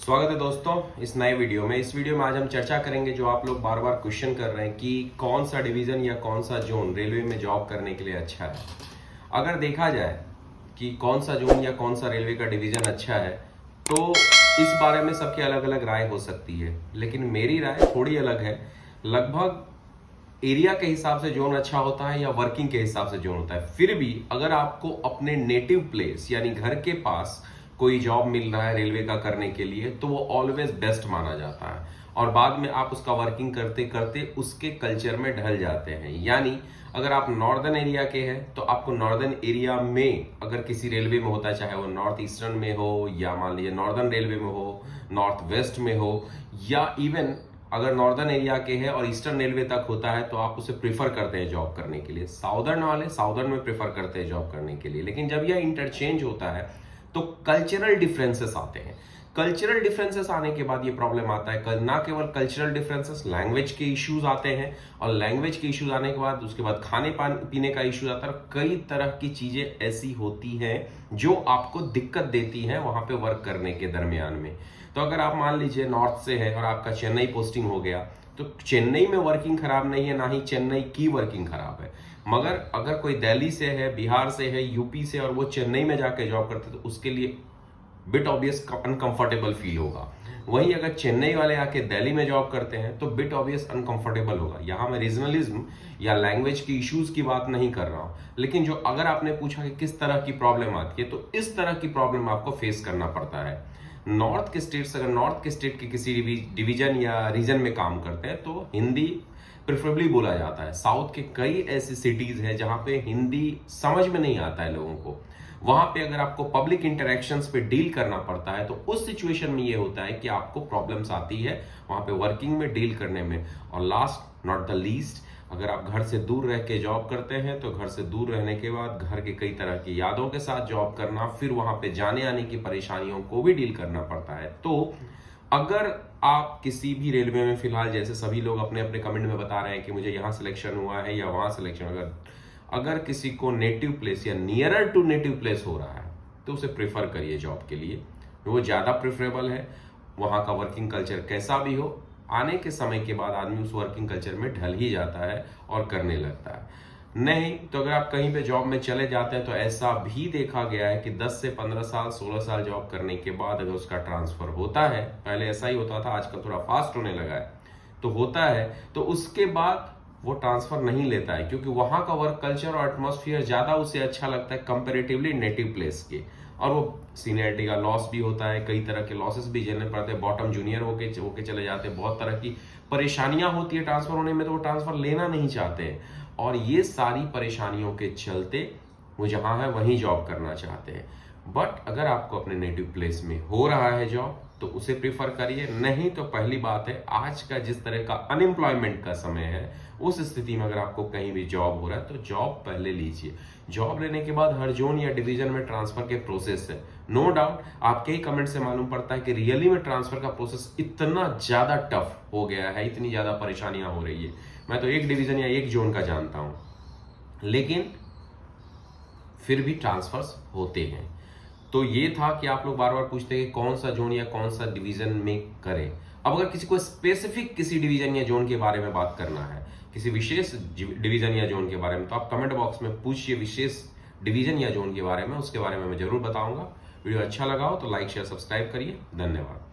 स्वागत है दोस्तों इस नए वीडियो में। इस वीडियो में आज हम चर्चा करेंगे जो आप लोग बार बार क्वेश्चन कर रहे हैं कि कौन सा डिवीजन या कौन सा जोन रेलवे में जॉब करने के लिए अच्छा है। अगर देखा जाए कि कौन सा जोन या कौन सा रेलवे का डिवीजन अच्छा है तो इस बारे में सबकी अलग अलग राय हो सकती है, लेकिन मेरी राय थोड़ी अलग है। लगभग एरिया के हिसाब से जोन अच्छा होता है या वर्किंग के हिसाब से जोन होता है। फिर भी अगर आपको अपने नेटिव प्लेस यानी घर के पास कोई जॉब मिल रहा है रेलवे का करने के लिए तो वो ऑलवेज बेस्ट माना जाता है और बाद में आप उसका वर्किंग करते करते उसके कल्चर में ढल जाते हैं। यानी अगर आप नॉर्दर्न एरिया के हैं तो आपको नॉर्दर्न एरिया में अगर किसी रेलवे में होता है, चाहे वो नॉर्थ ईस्टर्न में हो या मान लीजिए नॉर्दर्न रेलवे में हो, नॉर्थ वेस्ट में हो, या इवन अगर नॉर्दर्न एरिया के हैं और ईस्टर्न रेलवे तक होता है तो आप उसे प्रीफर करते हैं जॉब करने के लिए। साउदर्न वाले साउदर्न में प्रीफर करते हैं जॉब करने के लिए। लेकिन जब यह इंटरचेंज होता है तो कल्चरल डिफरेंसेस आते हैं। कल्चरल डिफरेंसेस आने के बाद ये प्रॉब्लम आता है, ना केवल कल्चरल डिफरेंसेस, लैंग्वेज के इश्यूज आते हैं और लैंग्वेज के इश्यूज आने के बाद उसके बाद खाने पीने का इश्यूज आता है। कई तरह की चीजें ऐसी होती हैं जो आपको दिक्कत देती हैं वहां पे वर्क करने के दरमियान में। तो अगर आप मान लीजिए नॉर्थ से है और आपका चेन्नई पोस्टिंग हो गया तो चेन्नई में वर्किंग खराब नहीं है, ना ही चेन्नई की वर्किंग खराब है। मगर अगर कोई दिल्ली से है, बिहार से है, यूपी से और वो चेन्नई में जाके जॉब करते तो उसके लिए बिट ऑब्वियस अनकंफर्टेबल फील होगा। वहीं अगर चेन्नई वाले आके दिल्ली में जॉब करते हैं तो बिट ऑब्वियस अनकंफर्टेबल होगा। यहां मैं रीजनलिज्म या लैंग्वेज की इश्यूज की बात नहीं कर रहा हूं, लेकिन जो अगर आपने पूछा कि किस तरह की प्रॉब्लम आती है तो इस तरह की प्रॉब्लम आपको फेस करना पड़ता है। नॉर्थ के स्टेट्स अगर नॉर्थ के स्टेट के किसी डिवीजन या रीजन में काम करते हैं तो हिंदी प्रेफरेबली बोला जाता है। साउथ के कई ऐसी सिटीज हैं जहां पे हिंदी समझ में नहीं आता है लोगों को। वहां पे अगर आपको पब्लिक इंटरेक्शंस पे डील करना पड़ता है तो उस सिचुएशन में ये होता है कि आपको प्रॉब्लम्स आती है वहां पे वर्किंग में डील करने में। और लास्ट नॉट द लीस्ट, अगर आप घर से दूर रह के जॉब करते हैं तो घर से दूर रहने के बाद घर के कई तरह की यादों के साथ जॉब करना, फिर वहां पे जाने आने की परेशानियों को भी डील करना पड़ता है। तो अगर आप किसी भी रेलवे में फिलहाल जैसे सभी लोग अपने अपने कमेंट में बता रहे हैं कि मुझे यहां सिलेक्शन हुआ है या वहां सिलेक्शन, अगर किसी को नेटिव प्लेस या नियरर टू नेटिव प्लेस हो रहा है तो उसे प्रेफर करिए जॉब के लिए, वो ज्यादा प्रेफरेबल है। वहां का वर्किंग कल्चर कैसा भी हो, आने के समय के बाद आदमी उस वर्किंग कल्चर में ढल ही जाता है और करने लगता है। नहीं तो अगर आप कहीं पे जॉब में चले जाते हैं तो ऐसा भी देखा गया है कि 10 से 15 साल 16 साल जॉब करने के बाद अगर उसका ट्रांसफर होता है, पहले ऐसा ही होता था, आजकल थोड़ा फास्ट होने लगा है तो होता है, तो उसके बाद वो ट्रांसफर नहीं लेता है क्योंकि वहां का वर्क कल्चर और एटमॉस्फेयर ज्यादा उसे अच्छा लगता है कंपेरेटिवली नेटिव प्लेस के। और वो सीनियरिटी का लॉस भी होता है, कई तरह के लॉसेस भी झेलने पड़ते हैं, बॉटम जूनियर होके चले जाते हैं, बहुत तरह की परेशानियां होती है ट्रांसफर होने में, तो वो ट्रांसफर लेना नहीं चाहते हैं। और ये सारी परेशानियों के चलते वो जहां है वहीं जॉब करना चाहते हैं। बट अगर आपको अपने नेटिव प्लेस में हो रहा है जॉब तो उसे प्रीफर करिए। नहीं तो पहली बात है, आज का जिस तरह का अनएम्प्लॉयमेंट का समय है उस स्थिति में अगर आपको कहीं भी जॉब हो रहा है तो जॉब पहले लीजिए। जॉब लेने के बाद हर जोन या डिवीजन में ट्रांसफर के प्रोसेस है। नो डाउट आपके ही कमेंट से मालूम पड़ता है कि रियली में ट्रांसफर का प्रोसेस इतना ज्यादा टफ हो गया है, इतनी ज्यादा परेशानियां हो रही है। मैं तो एक डिवीजन या एक जोन का जानता हूं, लेकिन फिर भी ट्रांसफर्स होते हैं। तो ये था कि आप लोग बार बार पूछते हैं कि कौन सा जोन या कौन सा डिवीजन में करें। अब अगर किसी को स्पेसिफिक किसी डिवीजन या जोन के बारे में बात करना है, किसी विशेष डिवीजन या जोन के बारे में, तो आप कमेंट बॉक्स में पूछिए विशेष डिवीजन या जोन के बारे में, उसके बारे में मैं जरूर बताऊंगा। वीडियो अच्छा लगा हो तो लाइक शेयर सब्सक्राइब करिए। धन्यवाद।